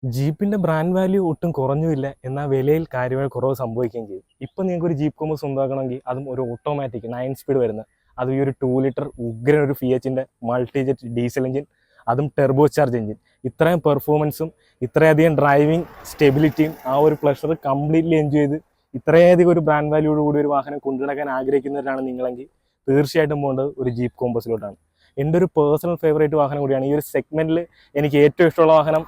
ജീപ്പിന്റെ brand value ഒട്ടും കുറഞ്ഞുമില്ല, എന്നാൽ വിലയിൽ കാര്യമായ കുറവ് സംഭവിക്കുകയും ചെയ്യും. ഇപ്പം നിങ്ങൾക്ക് ഒരു ജീപ്പ് കോമ്പസ് സ്വന്തമാക്കണമെങ്കിൽ അതും ഒരു ഓട്ടോമാറ്റിക് 9 സ്പീഡ് വരുന്ന, അതും ഈ ഒരു 2 ലിറ്റർ ഉഗ്രൻ ഒരു ഫിയറ്റിന്റെ മൾട്ടിജെറ്റ് ഡീസൽ എഞ്ചിൻ, അതും ടെർബോ ചാർജ് എഞ്ചിൻ. ഇത്രയും പെർഫോമൻസും ഇത്രയധികം ഡ്രൈവിംഗ് സ്റ്റെബിലിറ്റിയും ആ ഒരു പ്ലഷർ കംപ്ലീറ്റ്ലി എൻജോയ് ചെയ്ത് ഇത്രയധികം ഒരു ബ്രാൻഡ് വാല്യൂയോട് കൂടി ഒരു വാഹനം കൊണ്ടുനടക്കാൻ ആഗ്രഹിക്കുന്നവരാണ് നിങ്ങളെങ്കിൽ തീർച്ചയായിട്ടും പോകേണ്ടത് ഒരു ജീപ്പ് കോമ്പസിലോട്ടാണ്. എൻ്റെ ഒരു പേഴ്സണൽ ഫേവറേറ്റ് വാഹനം കൂടിയാണ്. ഈ ഒരു സെഗ്മെന്റിൽ എനിക്ക് ഏറ്റവും ഇഷ്ടമുള്ള വാഹനം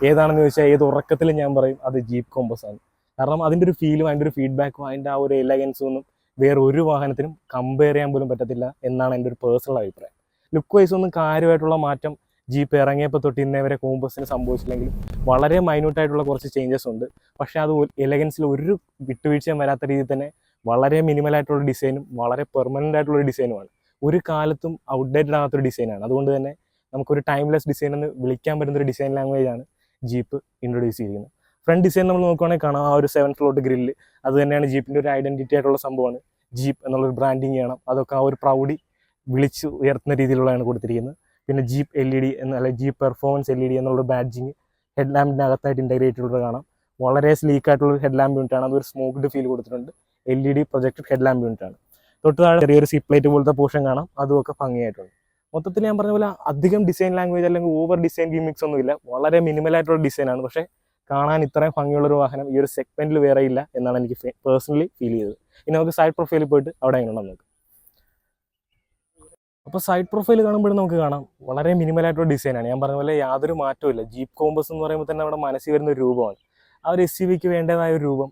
ഏതാണെന്ന് ചോദിച്ചാൽ ഏത് ഉറക്കത്തിൽ ഞാൻ പറയും അത് ജീപ്പ് കോമ്പസ് ആണ്. കാരണം അതിൻ്റെ ഒരു ഫീലും അതിൻ്റെ ഒരു ഫീഡ്ബാക്കും അതിൻ്റെ ആ ഒരു എലഗൻസും ഒന്നും വേറെ ഒരു വാഹനത്തിനും കമ്പയർ ചെയ്യാൻ പോലും പറ്റത്തില്ല എന്നാണ് എൻ്റെ ഒരു പേഴ്സണൽ അഭിപ്രായം. ലുക്ക് വൈസ് ഒന്നും കാര്യമായിട്ടുള്ള മാറ്റം ജീപ്പ് ഇറങ്ങിയപ്പോൾ തൊട്ട് ഇന്നേ വരെ കോമ്പസിന് സംഭവിച്ചില്ലെങ്കിലും വളരെ മൈന്യൂട്ടായിട്ടുള്ള കുറച്ച് ചേഞ്ചസ് ഉണ്ട്. പക്ഷേ അത് എലഗൻസിൽ ഒരു വിട്ടുവീഴ്ചയും വരാത്ത രീതിയിൽ തന്നെ വളരെ മിനിമലായിട്ടുള്ള ഡിസൈനും വളരെ പെർമനൻ്റ് ആയിട്ടുള്ള ഡിസൈനുമാണ്. ഒരു കാലത്തും ഔട്ട്ഡേറ്റഡ് ആകാത്തൊരു ഡിസൈനാണ്. അതുകൊണ്ട് തന്നെ നമുക്കൊരു ടൈംലെസ് ഡിസൈൻ എന്ന് വിളിക്കാൻ പറ്റുന്ന ഒരു ഡിസൈൻ ലാംഗ്വേജ് ആണ് ജീപ്പ് ഇൻട്രൊഡ്യൂസ് ചെയ്തിരിക്കുന്നത്. ഫ്രണ്ട് ഡിസൈൻ നമ്മൾ നോക്കുകയാണെങ്കിൽ കാണാം ആ ഒരു 7 സ്ലോട്ട് ഗ്രില്ല്. അത് തന്നെയാണ് ജീപ്പിൻ്റെ ഒരു ഐഡന്റിറ്റി ആയിട്ടുള്ള സംഭവമാണ്. ജീപ്പ് എന്നുള്ളൊരു ബ്രാൻഡിങ് ചെയ്യണം, അതൊക്കെ ആ ഒരു പ്രൗഡി വിളിച്ച് ഉയർത്തുന്ന രീതിയിലുള്ളതാണ് കൊടുത്തിരിക്കുന്നത്. പിന്നെ ജീപ്പ് LED അല്ലെങ്കിൽ ജീപ്പ് പെർഫോമൻസ് LED എന്നുള്ളൊരു ബാഡ്ജിങ് ഹെഡ് ലാമ്പിൻ്റെ അകത്തായിട്ട് ഇൻ്റഗ്രേറ്റ് ചെയ്തിട്ടുള്ളത് കാണാം. വളരെ സ്ലീക്ക് ആയിട്ടുള്ള ഹെഡ് ലാമ്പ് യൂണിറ്റ് ആണ്. അതൊരു സ്മോക്ഡ് ഫീൽ കൊടുത്തിട്ടുണ്ട്. LED projected head lamp unit ആണ്. തൊട്ട് താഴെ ചെറിയൊരു സിപ്ലേറ്റ് പോലത്തെ പോർഷൻ കാണാം, അതുമൊക്കെ ഭംഗിയായിട്ടുണ്ട്. മൊത്തത്തിൽ ഞാൻ പറഞ്ഞ പോലെ അധികം ഡിസൈൻ ലാംഗ്വേജ് അല്ലെങ്കിൽ ഓവർ ഡിസൈൻ ഗിമിക്സ് ഒന്നുമില്ല, വളരെ മിനിമലായിട്ടുള്ള ഡിസൈനാണ്. പക്ഷേ കാണാൻ ഇത്രയും ഭംഗിയുള്ളൊരു വാഹനം ഈ ഒരു സെഗ്മെന്റിൽ വേറെ ഇല്ല എന്നാണ് എനിക്ക് പേഴ്സണലി ഫീൽ ചെയ്തത്. ഇനി നമുക്ക് സൈഡ് പ്രൊഫൈലിൽ പോയിട്ട് അവിടെ എങ്ങനെയുണ്ടെന്ന് നോക്കാം. അപ്പോൾ സൈഡ് പ്രൊഫൈൽ കാണുമ്പോഴും നമുക്ക് കാണാം വളരെ മിനിമലായിട്ടുള്ള ഡിസൈനാണ്. ഞാൻ പറഞ്ഞ പോലെ യാതൊരു മാറ്റവും ഇല്ല. ജീപ്പ് കോമ്പസ് എന്ന് പറയുമ്പോൾ തന്നെ നമ്മുടെ മനസ്സിൽ വരുന്ന ഒരു രൂപമാണ്. ആ ഒരു SUV വേണ്ടതായ ഒരു രൂപം,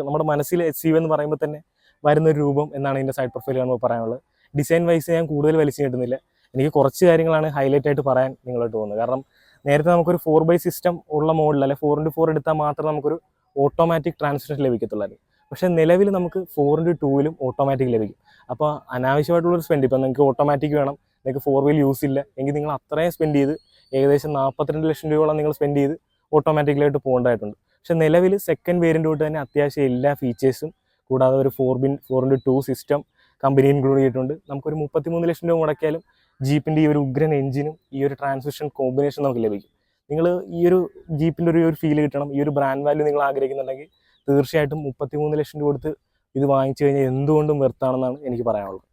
നമ്മുടെ മനസ്സിൽ SUV എന്ന് പറയുമ്പോൾ തന്നെ വരുന്നൊരു രൂപം എന്നാണ് ഇതിൻ്റെ സൈഡ് പ്രൊഫൈൽ കാണുമ്പോൾ പറയാനുള്ളത്. ഡിസൈൻ വൈസ് ഞാൻ കൂടുതൽ വലിച്ചു കിട്ടുന്നില്ല. എനിക്ക് കുറച്ച് കാര്യങ്ങളാണ് ഹൈലൈറ്റ് ആയിട്ട് പറയാൻ നിങ്ങളോട്ട് പോകുന്നത്. കാരണം നേരത്തെ നമുക്കൊരു 4x സിസ്റ്റം ഉള്ള മോഡൽ അല്ലെ 4x4 എടുത്താൽ മാത്രം നമുക്കൊരു ഓട്ടോമാറ്റിക് ട്രാൻസ്മിഷൻ ലഭിക്കത്തുള്ളായിരുന്നു. പക്ഷേ നിലവിൽ നമുക്ക് 4x2 ഓട്ടോമാറ്റിക് ലഭിക്കും. അപ്പോൾ അനാവശ്യമായിട്ടുള്ളൊരു സ്പെൻഡ്, ഇപ്പോൾ നിങ്ങൾക്ക് ഓട്ടോമാറ്റിക് വേണം, നിങ്ങൾക്ക് 4 വീൽ യൂസ് ഇല്ല എങ്കിൽ നിങ്ങൾ അത്രയും സ്പെൻഡ് ചെയ്ത് ഏകദേശം 42 ലക്ഷം രൂപയോളം നിങ്ങൾ സ്പെൻഡ് ചെയ്ത് ഓട്ടോമാറ്റിക്കലായിട്ട് പോകേണ്ടതായിട്ടുണ്ട്. പക്ഷേ നിലവിൽ സെക്കൻഡ് വേരിയൻ്റ് തൊട്ട് തന്നെ അത്യാവശ്യം എല്ലാ ഫീച്ചേഴ്സും കൂടാതെ ഒരു 4x2 സിസ്റ്റം കമ്പനി ഇൻക്ലൂഡ് ചെയ്തിട്ടുണ്ട്. നമുക്കൊരു 33 ലക്ഷം രൂപ മുടക്കിയാലും ജീപ്പിൻ്റെ ഈ ഒരു ഉഗ്രൻ എഞ്ചിനും ഈ ഒരു ട്രാൻസ്മിഷൻ കോമ്പിനേഷൻ നമുക്ക് ലഭിക്കും. നിങ്ങൾ ഈ ഒരു ജീപ്പിൻ്റെ ഒരു ഫീൽ കിട്ടണം, ഈ ഒരു ബ്രാൻഡ് വാല്യൂ നിങ്ങൾ ആഗ്രഹിക്കുന്നുണ്ടെങ്കിൽ തീർച്ചയായിട്ടും 33 ലക്ഷം രൂപ കൊടുത്ത് ഇത് വാങ്ങിച്ചു കഴിഞ്ഞാൽ എന്തുകൊണ്ടും വെർത്താണെന്നാണ് എനിക്ക് പറയാനുള്ളത്.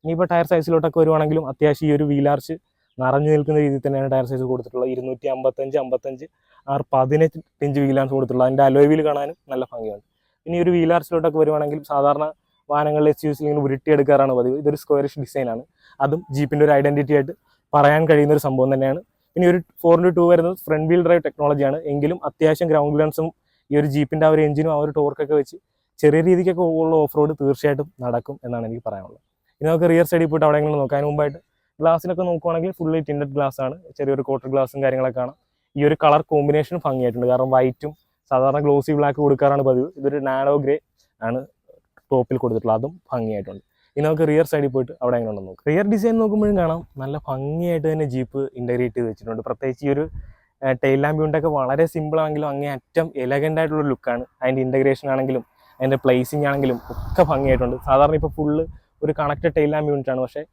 ഇനിയിപ്പോൾ ടയർ സൈസിലോട്ടൊക്കെ വരുവാണെങ്കിലും അത്യാവശ്യം ഈ ഒരു വീലാർച്ച് നിറഞ്ഞു നിൽക്കുന്ന രീതിയിൽ തന്നെയാണ് ടയർ സൈസ് കൊടുത്തിട്ടുള്ളത്. 255 18 ഇഞ്ച് വീലാർച്ച് കൊടുത്തിട്ടുള്ളത്. അതിൻ്റെ അലോയ് വീൽ കാണാനും നല്ല ഭംഗിയുണ്ട്. ഇനി ഒരു വീലാർച്ചിലോട്ടൊക്കെ വരുവാണെങ്കിൽ സാധാരണ വാഹനങ്ങളിൽ SUVs ഇങ്ങനെ ഉരുട്ടിയെടുക്കാറാണ് പതിവ്. ഇതൊരു സ്ക്വയറിഷ് ഡിസൈനാണ്. അതും ജീപ്പിൻ്റെ ഒരു ഐഡന്റിറ്റി ആയിട്ട് പറയാൻ കഴിയുന്ന ഒരു സംഭവം തന്നെയാണ്. ഇനി ഒരു 4x2 വരുന്നത് ഫ്രണ്ട് വീൽ ഡ്രൈവ് ടെക്നോളജിയാണ്. എങ്കിലും അത്യാവശ്യം ഗ്രൗണ്ട് ക്ലിയറൻസും ഈ ഒരു ജീപ്പിൻ്റെ ആ ഒരു എഞ്ചിനും ആ ഒരു ടോർക്കൊക്കെ വെച്ച് ചെറിയ രീതിക്കൊക്കെ ഉള്ള ഓഫ് റോഡ് തീർച്ചയായിട്ടും നടക്കും എന്നാണ് എനിക്ക് പറയാനുള്ളത്. ഇനി നമുക്ക് റിയർ സൈഡിൽ പോയിട്ട് അവിടെ എങ്ങനെ നോക്കാം. അതിന് മുമ്പായിട്ട് ഗ്ലാസ്സിനൊക്കെ നോക്കുവാണെങ്കിൽ ഫുള്ളി ടിൻഡഡ് ഗ്ലാസ് ആണ്. ചെറിയൊരു കോട്ടർ ഗ്ലാസും കാര്യങ്ങളൊക്കെ കാണാം. ഈ ഒരു കളർ കോമ്പിനേഷൻ ഭംഗിയായിട്ടുണ്ട്. കാരണം വൈറ്റും സാധാരണ ഗ്ലോസി ബ്ലാക്ക് കൊടുക്കാറാണ് പതിവ്. ഇതൊരു നാനോ ഗ്രേ ആണ് ടോപ്പിൽ കൊടുത്തിട്ടുള്ളത്, അതും ഭംഗിയായിട്ടുണ്ട്. ഇനി നമുക്ക് റിയർ സൈഡിൽ പോയിട്ട് അവിടെ എങ്ങനെ ഉണ്ടെന്ന് നോക്കാം. റിയർ ഡിസൈൻ നോക്കുമ്പോഴും കാണാം നല്ല ഭംഗിയായിട്ട് തന്നെ ജീപ്പ് ഇൻ്റഗ്രേറ്റ് ചെയ്ത് വെച്ചിട്ടുണ്ട്. പ്രത്യേകിച്ച് ഈ ഒരു ടെയിൽ ലാമ്പ് യൂണിറ്റൊക്കെ വളരെ സിമ്പിൾ ആണെങ്കിലും അങ്ങേ അറ്റം എലഗൻ്റ് ആയിട്ടുള്ള ലുക്കാണ്. അതിൻ്റെ ഇൻ്റഗ്രേഷൻ ആണെങ്കിലും അതിൻ്റെ പ്ലേസിങ് ആണെങ്കിലും ഒക്കെ ഭംഗിയായിട്ടുണ്ട്. സാധാരണ ഇപ്പോൾ ഫുള്ള് ഒരു കണക്റ്റഡ് ടെയിൽ ലാമ്പ് യൂണിറ്റ് ആണ്. പക്ഷേ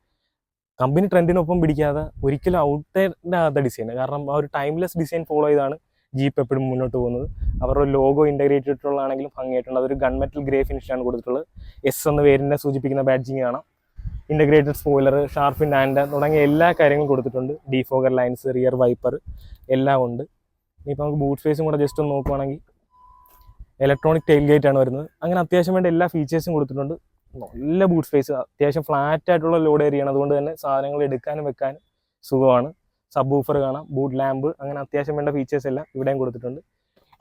കമ്പനി ട്രെൻഡിനൊപ്പം പിടിക്കാതെ ഒരിക്കലും ഔട്ട്ഡേറ്റഡ് ആകാത്ത ഡിസൈൻ, കാരണം ആ ഒരു ടൈംലെസ് ഡിസൈൻ ഫോളോ ചെയ്താണ് ജീപ്പ് എപ്പോഴും മുന്നോട്ട് പോകുന്നത്. അവരുടെ ലോഗോ ഇൻ്റഗ്രേറ്റ് ചെയ്തിട്ടുള്ളതാണെങ്കിലും ഭംഗിയായിട്ടുണ്ട്. അതൊരു ഗൺമെറ്റൽ ഗ്രേ ഫിനിഷാണ് കൊടുത്തിട്ടുള്ളത്. എന്ന പേരിനെ സൂചിപ്പിക്കുന്ന ബാഡ്ജിങ് കാണാം. ഇൻ്റഗ്രേറ്റഡ് സ്പോയിലർ, ഷാർപ്പിൻ്റെ ആൻഡ് തുടങ്ങിയ എല്ലാ കാര്യങ്ങളും കൊടുത്തിട്ടുണ്ട്. ഡീഫോഗർ ലൈൻസ്, റിയർ വൈപ്പർ എല്ലാം ഉണ്ട്. ഇനിയിപ്പോൾ നമുക്ക് ബൂട്ട് സ്പേസും കൂടെ ജസ്റ്റ് ഒന്ന് നോക്കുവാണെങ്കിൽ ഇലക്ട്രോണിക് ടെയിൽ ഗേറ്റ് ആണ് വരുന്നത്. അങ്ങനെ അത്യാവശ്യം വേണ്ട എല്ലാ ഫീച്ചേഴ്സും കൊടുത്തിട്ടുണ്ട്. നല്ല ബൂട്ട് സ്പേസ്, അത്യാവശ്യം ഫ്ലാറ്റ് ആയിട്ടുള്ള ലോഡ് ഏരിയയാണ്. അതുകൊണ്ട് തന്നെ സാധനങ്ങൾ എടുക്കാനും വെക്കാനും സുഖമാണ്. സബ് വൂഫർ കാണാം, ബൂട്ട് ലാമ്പ്, അങ്ങനെ അത്യാവശ്യം വേണ്ട ഫീച്ചേഴ്സ് എല്ലാം ഇവിടെയും കൊടുത്തിട്ടുണ്ട്.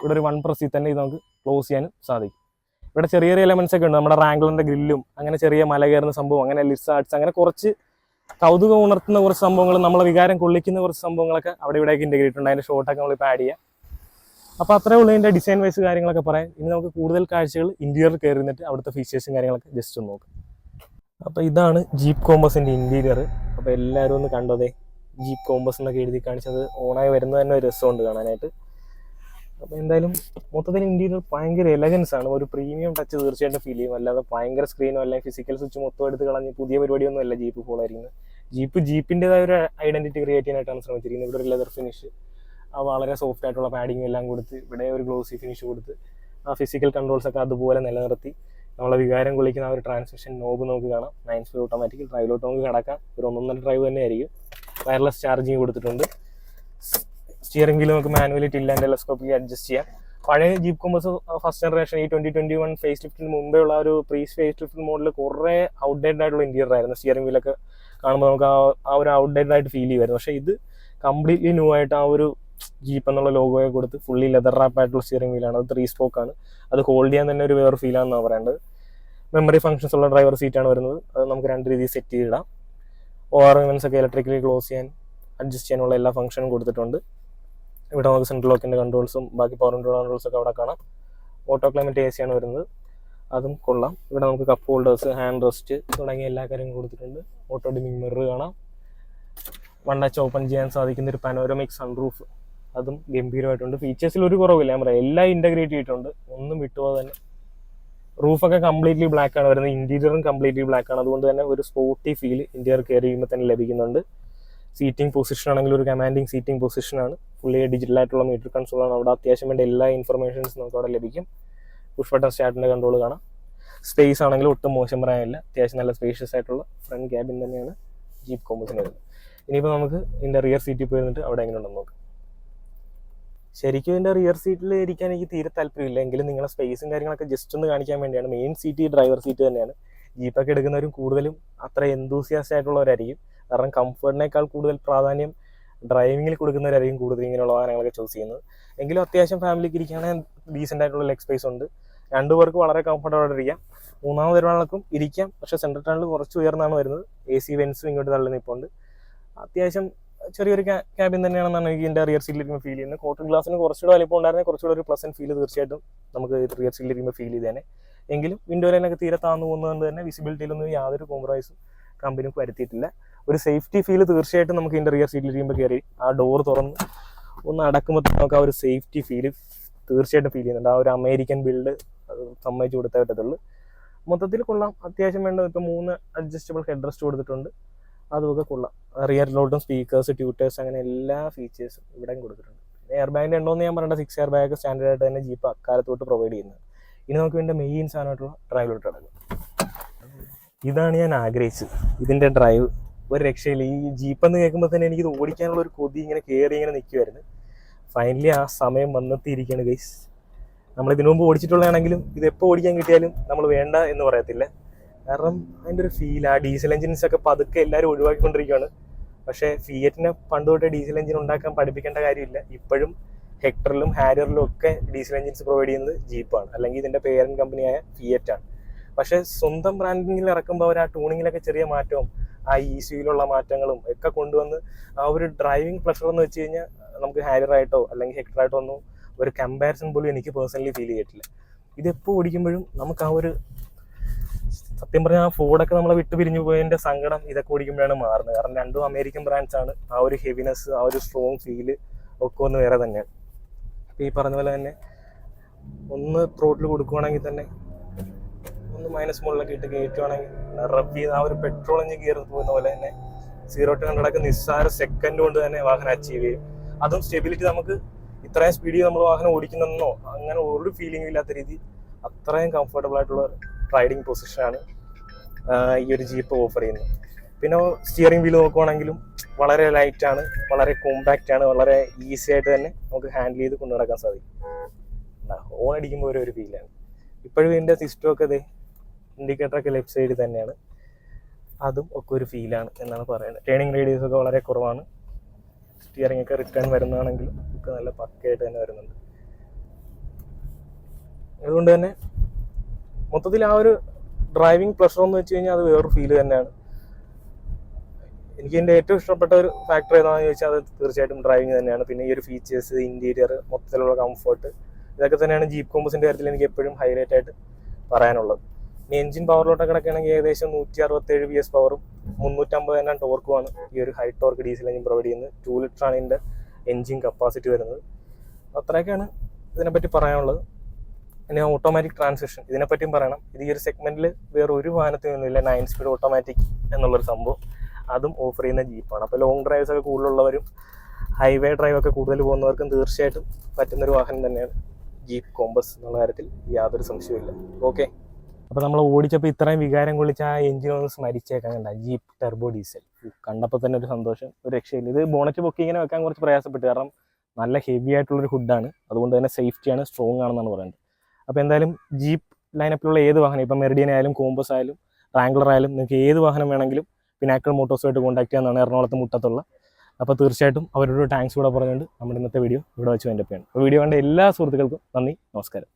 ഇവിടെ ഒരു 1 പ്രസ്സിൽ തന്നെ ഇത് നമുക്ക് ക്ലോസ് ചെയ്യാനും സാധിക്കും. ഇവിടെ ചെറിയ ചെറിയ എലമെന്റ്സ് ഒക്കെ ഉണ്ട്. നമ്മുടെ റാംഗ്ലറിന്റെ ഗ്രില്ലും അങ്ങനെ ചെറിയ മല കയറുന്ന സംഭവം, അങ്ങനെ ലിസാർട്സ്, അങ്ങനെ കുറച്ച് കൗതുകം ഉണർത്തുന്ന കുറച്ച് സംഭവങ്ങൾ, നമ്മളെ വികാരം കൊള്ളിക്കുന്ന കുറച്ച് സംഭവങ്ങളൊക്കെ അവിടെ ഇവിടെയൊക്കെ ഇൻ്റഗ്രേറ്റ് ഉണ്ട്. അതിൻ്റെ ഷോട്ടൊക്കെ നമ്മളിപ്പോൾ ആഡ് ചെയ്യാം. അപ്പോൾ അത്രേ ഉള്ളൂ ഇതിൻ്റെ ഡിസൈൻ വൈസ് കാര്യങ്ങളൊക്കെ പറയാം. ഇനി നമുക്ക് കൂടുതൽ കാഴ്ചകൾ ഇന്റീരിയർ കയറി നിന്നിട്ട് അവിടുത്തെ ഫീച്ചേഴ്സും കാര്യങ്ങളൊക്കെ ജസ്റ്റ് ഒന്ന് നോക്കാം. അപ്പോൾ ഇതാണ് ജീപ്പ് കോമ്പസിൻ്റെ ഇൻറ്റീരിയർ. അപ്പോൾ എല്ലാവരും ഒന്ന് കണ്ടോതേ. ജീപ്പ് കോമ്പസ് എന്നൊക്കെ എഴുതി കാണിച്ചത് ഓണായി വരുന്നത് തന്നെ ഒരു രസമുണ്ട് കാണാനായിട്ട്. അപ്പോൾ എന്തായാലും മൊത്തത്തിൽ ഇൻറ്റീരിയർ ഭയങ്കര എലഗൻസ് ആണ്. ഒരു പ്രീമിയം ടച്ച് തീർച്ചയായിട്ടും ഫീൽ ചെയ്യും. അല്ലാതെ ഭയങ്കര സ്ക്രീനോ അല്ലെങ്കിൽ ഫിസിക്കൽ സ്വിച്ച് മൊത്തം എടുത്ത് കളഞ്ഞ് പുതിയ പരിപാടിയൊന്നും അല്ല ജീപ്പ് ഫോളോ ആയിരിക്കുന്നത്. ജീപ്പിൻ്റെതായ ഒരു ഐഡന്റിറ്റി ക്രിയേറ്റ് ചെയ്യാനായിട്ടാണ് ശ്രമിച്ചിരിക്കുന്നത്. ഇവിടെ ഒരു ലെതർ ഫിനിഷ്, വളരെ സോഫ്റ്റ് ആയിട്ടുള്ള പാഡിങ്ങും എല്ലാം കൊടുത്ത് ഇവിടെ ഒരു ഗ്ലോസി ഫിനിഷ് കൊടുത്ത് ആ ഫിസിക്കൽ കൺട്രോൾസ് ഒക്കെ അതുപോലെ നിലനിർത്തി നമ്മളെ വികാരം കൊള്ളിക്കുന്ന ആ ഒരു ട്രാൻസ്മിഷൻ നോബ് നമുക്ക് കാണാം. 9 സ്പീഡ് ഓട്ടോമാറ്റിക് ഡ്രൈവിലോട്ട് നമുക്ക് കിടക്കാം. ഒരു 1.5 ഡ്രൈവ് തന്നെ ആയിരിക്കും. വയർലെസ് ചാർജിങ് കൊടുത്തിട്ടുണ്ട്. സ്റ്റിയറിംഗ് വീൽ നമുക്ക് മാനുവലി ടിൽ ആൻഡ് ടെലസ്കോപ്പിൽ അഡ്ജസ്റ്റ് ചെയ്യാം. പഴയ ജീപ്പ് കോമ്പസ് ഫസ്റ്റ് ജനറേഷൻ ഈ 2021 ഫേസ് ലിഫ്റ്റിന് മുമ്പേ ഉള്ള ഒരു പ്രീ ഫേസ് ലിഫ്റ്റ് മോഡൽ കുറേ ഔട്ട്ഡേറ്റഡ് ആയിട്ടുള്ള ഇന്റീരിയർ ആയിരുന്നു. സ്റ്റിയറിംഗ് വീലൊക്കെ കാണുമ്പോൾ നമുക്ക് ആ ഒരു ഔട്ട്ഡേറ്റഡ് ആയിട്ട് ഫീൽ ചെയ്യുമായിരുന്നു. പക്ഷേ ഇത് കംപ്ലീറ്റ്ലി ന്യൂ ആയിട്ട് ആ ഒരു ജീപ്പ് എന്നുള്ള ലോഗോയെ കൊടുത്ത് ഫുള്ളി ലെതർ റാപ്പ് ആയിട്ടുള്ള സ്റ്റിയറിംഗ് വീലാണ്. അത് 3 സ്പോക്കാണ്. അത് ഹോൾഡ് ചെയ്യാൻ തന്നെ ഒരു വേറെ ഫീലാണെന്നാണ് പറയേണ്ടത്. മെമ്മറി ഫംഗ്ഷൻസ് ഉള്ള ഡ്രൈവർ സീറ്റാണ് വരുന്നത്. അത് നമുക്ക് 2 രീതിയിൽ സെറ്റ് ചെയ്തിടാം. ഓർണമെന്റ്സ് ഒക്കെ ഇലക്ട്രിക്കലി ക്ലോസ് ചെയ്യാൻ അഡ്ജസ്റ്റ് ചെയ്യാനുള്ള എല്ലാ ഫംഗ്ഷനും കൊടുത്തിട്ടുണ്ട്. ഇവിടെ നമുക്ക് സെൻട്രൽ ലോക്കിൻ്റെ കൺട്രോൾസും ബാക്കി പവർ കൺട്രോൾസും ഒക്കെ അവിടെ കാണാം. ഓട്ടോ ക്ലൈമറ്റ് AC ആണ് വരുന്നത്. അതും കൊള്ളാം. ഇവിടെ നമുക്ക് കപ്പ് ഹോൾഡേഴ്സ്, ഹാൻഡ് റെസ്റ്റ് തുടങ്ങിയ എല്ലാ കാര്യങ്ങളും കൊടുത്തിട്ടുണ്ട്. ഓട്ടോ ഡിമിംഗ് മിറർ കാണാം. 1 ടച്ച് ഓപ്പൺ ചെയ്യാൻ സാധിക്കുന്ന ഒരു പനോരമിക് സൺറൂഫ്, അതും ഗംഭീരമായിട്ടുണ്ട്. ഫീച്ചേഴ്സിൽ ഒരു കുറവില്ല, ഞാൻ പറയാം. എല്ലാം ഇൻ്റഗ്രേറ്റ് ചെയ്തിട്ടുണ്ട്, ഒന്നും വിട്ടുപോകാതെ തന്നെ. റൂഫൊക്കെ കംപ്ലീറ്റ്ലി ബ്ലാക്ക് ആണ് വരുന്നത്. ഇന്റീരിയറും കംപ്ലീറ്റ്ലി ബ്ലാക്ക് ആണ്. അതുകൊണ്ട് തന്നെ ഒരു സ്പോർട്ടി ഫീൽ ഇന്റീരിയർ കയറി ചെയ്യുമ്പോൾ തന്നെ ലഭിക്കുന്നുണ്ട്. സീറ്റിംഗ് പൊസിഷൻ ആണെങ്കിൽ ഒരു കമാൻഡിങ് സീറ്റിംഗ് പൊസിഷനാണ്. ഫുള്ളി ഡിജിറ്റൽ ആയിട്ടുള്ള മീറ്റർ കൺസോളാണ്. അവിടെ അത്യാവശ്യം വേണ്ട എല്ലാ ഇൻഫർമേഷൻസും നമുക്ക് അവിടെ ലഭിക്കും. പുഷ് ബട്ടൺ സ്റ്റാർട്ടിൻ്റെ കൺട്രോൾ കാണാം. സ്പേസ് ആണെങ്കിൽ ഒട്ടും മോശം പറയാനില്ല. അത്യാവശ്യം നല്ല സ്പേഷ്യസ് ആയിട്ടുള്ള ഫ്രണ്ട് ക്യാബിൻ തന്നെയാണ് ജീപ്പ് കോമ്പസിന് വരുന്നത്. ഇനിയിപ്പോൾ നമുക്ക് ഇതിൻ്റെ റിയർ സീറ്റിൽ പോയിരുന്നിട്ട് അവിടെ എങ്ങനെയുണ്ടെന്ന് നോക്കാം. ശരിക്കും ഇതിൻ്റെ റിയർ സീറ്റിൽ ഇരിക്കാൻ എനിക്ക് തീരെ താല്പര്യമില്ല. എങ്കിലും നിങ്ങളെ സ്പേസും കാര്യങ്ങളൊക്കെ ജസ്റ്റ് ഒന്ന് കാണിക്കാൻ വേണ്ടിയാണ്. മെയിൻ സീറ്റ് ഈ ഡ്രൈവർ സീറ്റ് തന്നെയാണ്. ജീപ്പൊക്കെ എടുക്കുന്നവരും കൂടുതലും അത്ര എന്തൂസിയാസ്റ്റ് ആയിട്ടുള്ളവരായിരിക്കും. കാരണം കംഫർട്ടിനേക്കാൾ കൂടുതൽ പ്രാധാന്യം ഡ്രൈവിങ്ങിൽ കൊടുക്കുന്നവരായിരിക്കും കൂടുതൽ ഇങ്ങനെയുള്ള വാഹനങ്ങളൊക്കെ ചൂസ് ചെയ്യുന്നത്. എങ്കിലും അത്യാവശ്യം ഫാമിലിക്ക് ഇരിക്കുകയാണെങ്കിൽ ഡീസൻ്റ് ആയിട്ടുള്ള ലെഗ് സ്പേസ് ഉണ്ട്. 2 പേർക്ക് വളരെ കംഫർട്ടബിളായിട്ട് ഇരിക്കാം. 3ാമത് ഒരാൾക്കും ഇരിക്കാം. പക്ഷേ സെൻട്രൽ ടേണിൽ കുറച്ച് ഉയർന്നാണ് വരുന്നത്. AC വെൻസും ഇങ്ങോട്ട് തള്ളി നിൽപ്പുണ്ട്. അത്യാവശ്യം ചെറിയൊരു ക്യാബിൻ തന്നെയാണെന്നാണ് എനിക്ക് എൻ്റെ റിയർ സീറ്റിലിരിക്കുമ്പോൾ ഫീൽ ചെയ്യുന്നത്. കോട്ടൺ ഗ്ലാസിന് കുറച്ചുകൂടെ വലിപ്പം ഉണ്ടായിരുന്നെങ്കിൽ കുറച്ചുകൂടെ ഒരു പ്ലസൻറ്റ് ഫീൽ തീർച്ചയായിട്ടും നമുക്ക് റിയർ സീറ്റിലിരിക്കുമ്പോൾ ഫീൽ ചെയ്തേനെ. എങ്കിലും വിൻഡോ ലൈനൊക്കെ തീരെ താന്നു പോകുന്നതുകൊണ്ട് തന്നെ വിസിബിലിറ്റിയിലൊന്നും യാതൊരു കോംപ്രമൈസും കമ്പനിക്ക് വരുത്തിയിട്ടില്ല. ഒരു സേഫ്റ്റി ഫീൽ തീർച്ചയായിട്ടും നമുക്ക് ഇതിൻ്റെ റിയർ സീറ്റിലിരിക്കുമ്പോൾ കയറി ആ ഡോർ തുറന്ന് ഒന്ന് അടക്കുമ്പോൾ നമുക്ക് ആ ഒരു സേഫ്റ്റി ഫീൽ തീർച്ചയായിട്ടും ഫീൽ ചെയ്യുന്നുണ്ട്. ആ ഒരു അമേരിക്കൻ ബിൽഡ് അത് സമ്മതിച്ച് കൊടുത്തേ പറ്റത്തുള്ളൂ. മൊത്തത്തിൽ കൊള്ളാം. അത്യാവശ്യം വേണ്ട ഇപ്പോൾ 3 അഡ്ജസ്റ്റബിൾ ഹെഡ് റെസ്റ്റ് കൊടുത്തിട്ടുണ്ട്. അതുമൊക്കെ കൊള്ളാം. റിയറിലോട്ടും സ്പീക്കേഴ്സ്, ട്യൂട്ടേഴ്സ് അങ്ങനെ എല്ലാ ഫീച്ചേഴ്സും ഇവിടെയും കൊടുത്തിട്ടുണ്ട്. എയർ ബാഗിൻ്റെ ഉണ്ടോയെന്ന് ഞാൻ പറയേണ്ട 6 എയർ ബാഗ് സ്റ്റാൻഡേർഡ് ആയിട്ട് തന്നെ ജീപ്പ് അക്കാലത്തോട്ട് പ്രൊവൈഡ് ചെയ്യുന്നത്. ഇനി നമുക്ക് ഇതിൻ്റെ മെയിൻ സാധനമായിട്ടുള്ള ഡ്രൈവിലോട്ട് കിടക്കും. ഇതാണ് ഞാൻ ആഗ്രഹിച്ചത്. ഇതിൻ്റെ ഡ്രൈവ് ഒരു രക്ഷയില്ല. ഈ ജീപ്പ് എന്ന് കേൾക്കുമ്പോൾ തന്നെ എനിക്കിത് ഓടിക്കാനുള്ള ഒരു കൊതി ഇങ്ങനെ കയറി ഇങ്ങനെ നിൽക്കുമായിരുന്നു. ഫൈനലി ആ സമയം വന്നെത്തിയിരിക്കുകയാണ് ഗൈസ്. നമ്മൾ ഇതിനു മുമ്പ് ഓടിച്ചിട്ടുള്ളതാണെങ്കിലും ഇതെപ്പോൾ ഓടിക്കാൻ കിട്ടിയാലും നമ്മൾ വേണ്ട എന്ന് പറയത്തില്ല. കാരണം അതിൻ്റെ ഒരു ഫീൽ, ആ ഡീസൽ എഞ്ചിൻസ് ഒക്കെ പതുക്കെ എല്ലാവരും ഒഴിവാക്കിക്കൊണ്ടിരിക്കുകയാണ്. പക്ഷേ ഫിയറ്റിനെ പണ്ട് തൊട്ടേ ഡീസൽ എഞ്ചിൻ ഉണ്ടാക്കാൻ പഠിപ്പിക്കേണ്ട കാര്യമില്ല. ഇപ്പോഴും ഹെക്ടറിലും ഹാരിയറിലും ഒക്കെ ഡീസൽ എഞ്ചിൻസ് പ്രൊവൈഡ് ചെയ്യുന്നത് ജീപ്പാണ്, അല്ലെങ്കിൽ ഇതിൻ്റെ പേരന്റ് കമ്പനിയായ ഫിയറ്റാണ്. പക്ഷേ സ്വന്തം ബ്രാൻഡിങ്ങിൽ ഇറക്കുമ്പോൾ അവർ ആ ട്യൂണിങ്ങിലൊക്കെ ചെറിയ മാറ്റവും ആ ECUയിലുള്ള മാറ്റങ്ങളും ഒക്കെ കൊണ്ടുവന്ന് ആ ഒരു ഡ്രൈവിംഗ് പ്ലഷർ എന്ന് വെച്ച് കഴിഞ്ഞാൽ നമുക്ക് ഹാരിയറായിട്ടോ അല്ലെങ്കിൽ ഹെക്ടറായിട്ടോ ഒന്നും ഒരു കമ്പാരിസൺ പോലും എനിക്ക് പേഴ്സണലി ഫീൽ ചെയ്തിട്ടില്ല. ഇതെപ്പോൾ ഓടിക്കുമ്പോഴും നമുക്ക് ആ ഒരു സത്യം പറഞ്ഞാൽ ആ ഫോർഡൊക്കെ നമ്മളെ വിട്ടു പിരിഞ്ഞു പോയതിൻ്റെ സങ്കടം ഇതൊക്കെ ഓടിക്കുമ്പോഴാണ് മാറുന്നത്. കാരണം 2 അമേരിക്കൻ ബ്രാൻഡ്സ് ആണ്. ആ ഒരു ഹെവിനെസ്, ആ ഒരു സ്ട്രോങ് ഫീല് ഒക്കെ ഒന്ന് വേറെ തന്നെയാണ്. അപ്പോൾ ഈ പറഞ്ഞ പോലെ തന്നെ ഒന്ന് ത്രോട്ടിൽ കൊടുക്കുവാണെങ്കിൽ തന്നെ ഒന്ന് മൈനസ് മുകളിലൊക്കെ ഇട്ട് കയറ്റുവാണെങ്കിൽ റബ്ബ് ചെയ്ത് ആ ഒരു പെട്രോൾ എഞ്ചിൻ കയറി പോകുന്ന പോലെ തന്നെ 0 to 100 നിസ്സാര സെക്കൻഡ് കൊണ്ട് തന്നെ വാഹനം അച്ചീവ് ചെയ്യും. അതും സ്റ്റെബിലിറ്റി നമുക്ക് ഇത്രയും സ്പീഡിൽ നമ്മൾ വാഹനം ഓടിക്കുന്നതെന്നോ അങ്ങനെ ഒരു ഫീലിംഗും ഇല്ലാത്ത രീതി അത്രയും കംഫർട്ടബിൾ ആയിട്ടുള്ള റൈഡിങ് പൊസിഷനാണ് ഈ ഒരു ജീപ്പ് ഓഫർ ചെയ്യുന്നത്. പിന്നെ സ്റ്റിയറിംഗ് വീൽ നോക്കുവാണെങ്കിലും വളരെ ലൈറ്റാണ്, വളരെ കോമ്പാക്റ്റ് ആണ്, വളരെ ഈസി ആയിട്ട് തന്നെ നമുക്ക് ഹാൻഡിൽ ചെയ്ത് കൊണ്ടു നടക്കാൻ സാധിക്കും. ഹോൺ അടിക്കുമ്പോൾ ഒരു ഫീലാണ്. ഇപ്പോഴും ഇതിൻ്റെ സിസ്റ്റമൊക്കെ ഇതേ ഇൻഡിക്കേറ്ററൊക്കെ ലെഫ്റ്റ് സൈഡിൽ തന്നെയാണ്. അതും ഒക്കെ ഒരു ഫീലാണ് എന്നാണ് പറയുന്നത്. ടേണിംഗ് റേഡിയസ് ഒക്കെ വളരെ കുറവാണ്. സ്റ്റിയറിംഗ് ഒക്കെ റിട്ടേൺ വരുന്നതാണെങ്കിലും ഒക്കെ നല്ല പക്കയായിട്ട് തന്നെ വരുന്നുണ്ട്. അതുകൊണ്ട് തന്നെ മൊത്തത്തിൽ ആ ഒരു ഡ്രൈവിംഗ് പ്ലഷർ എന്ന് വെച്ച് കഴിഞ്ഞാൽ അത് വേറൊരു ഫീല് തന്നെയാണ്. എനിക്ക് എൻ്റെ ഏറ്റവും ഇഷ്ടപ്പെട്ട ഒരു ഫാക്ടർ ഏതാണെന്ന് ചോദിച്ചാൽ അത് തീർച്ചയായിട്ടും ഡ്രൈവിംഗ് തന്നെയാണ്. പിന്നെ ഈ ഒരു ഫീച്ചേഴ്സ്, ഇൻറ്റീരിയർ, മൊത്തത്തിലുള്ള കംഫർട്ട്, ഇതൊക്കെ തന്നെയാണ് ജീപ്പ് കോമ്പസിൻ്റെ കാര്യത്തിൽ എനിക്ക് എപ്പോഴും ഹൈലൈറ്റ് ആയിട്ട് പറയാനുള്ളത്. ഇനി എഞ്ചിൻ പവറിലോട്ടൊക്കെ കിടക്കുകയാണെങ്കിൽ ഏകദേശം 167 PS പവറും 350 എണ്ണം ടോർക്കുമാണ് ഈ ഒരു high torque diesel engine provide ചെയ്യുന്നത്. 2 ലിറ്ററാണ് ഇതിൻ്റെ എഞ്ചിൻ കപ്പാസിറ്റി വരുന്നത്. അത്രയൊക്കെയാണ് ഇതിനെപ്പറ്റി പറയാനുള്ളത്. ഇനി ഓട്ടോമാറ്റിക് ട്രാൻസ്മിഷൻ ഇതിനെപ്പറ്റിയും പറയണം. ഇത് ഈ ഒരു സെഗ്മെൻറ്റിൽ വേറെ ഒരു വാഹനത്തിനൊന്നുമില്ല 9 സ്പീഡ് ഓട്ടോമാറ്റിക് എന്നുള്ളൊരു സംഭവം. അതും ഓഫർ ചെയ്യുന്ന ജീപ്പാണ്. അപ്പോൾ ലോങ് ഡ്രൈവ്സ് ഒക്കെ കൂടുതലുള്ളവരും ഹൈവേ ഡ്രൈവ് ഒക്കെ കൂടുതൽ പോകുന്നവർക്കും തീർച്ചയായിട്ടും പറ്റുന്നൊരു വാഹനം തന്നെയാണ് ജീപ്പ് കോമ്പസ് എന്നുള്ള കാര്യത്തിൽ യാതൊരു സംശയവുമില്ല. ഓക്കെ, അപ്പോൾ നമ്മൾ ഓടിച്ചപ്പോൾ ഇത്രയും വികാരം കൊള്ളിച്ച ആ എഞ്ചിൻ ഒന്ന് സ്മരിച്ചേക്കാൻ കണ്ട ജീപ്പ് ടെർബോ ഡീസൽ കണ്ടപ്പോൾ തന്നെ ഒരു സന്തോഷം, ഒരു രക്ഷയില്ല. ഇത് ബോണറ്റ് പൊക്കി ഇങ്ങനെ വെക്കാൻ കുറച്ച് പ്രയാസപ്പെട്ടു, കാരണം നല്ല ഹെവി ആയിട്ടുള്ളൊരു ഹുഡാണ്, അതുകൊണ്ട് തന്നെ സേഫ്റ്റിയാണ്, സ്ട്രോങ് ആണെന്നാണ് പറയുന്നത്. അപ്പോൾ എന്തായാലും ജീപ്പ് ലൈനപ്പിലുള്ള ഏത് വാഹനം, ഇപ്പം മെറിഡിയൻ ആയാലും കോമ്പസ് ആയാലും റാംഗ്ലർ ആയാലും നിങ്ങൾക്ക് ഏത് വാഹനം വേണമെങ്കിലും പിനാക്കിൾ മോട്ടോഴ്സുമായിട്ട് കോൺടാക്ട് ചെയ്യാമെന്നാണ് എറണാകുളത്ത് മുട്ടത്തുള്ള. അപ്പോൾ തീർച്ചയായിട്ടും അവരോട് താങ്ക്സ് കൂടെ പറഞ്ഞുകൊണ്ട് നമ്മുടെ ഇന്നത്തെ വീഡിയോ ഇവിടെ വെച്ച് എൻ്റെ പേയാണ്. അപ്പോൾ വീഡിയോ കണ്ട എല്ലാ സുഹൃത്തുക്കൾക്കും നന്ദി, നമസ്കാരം.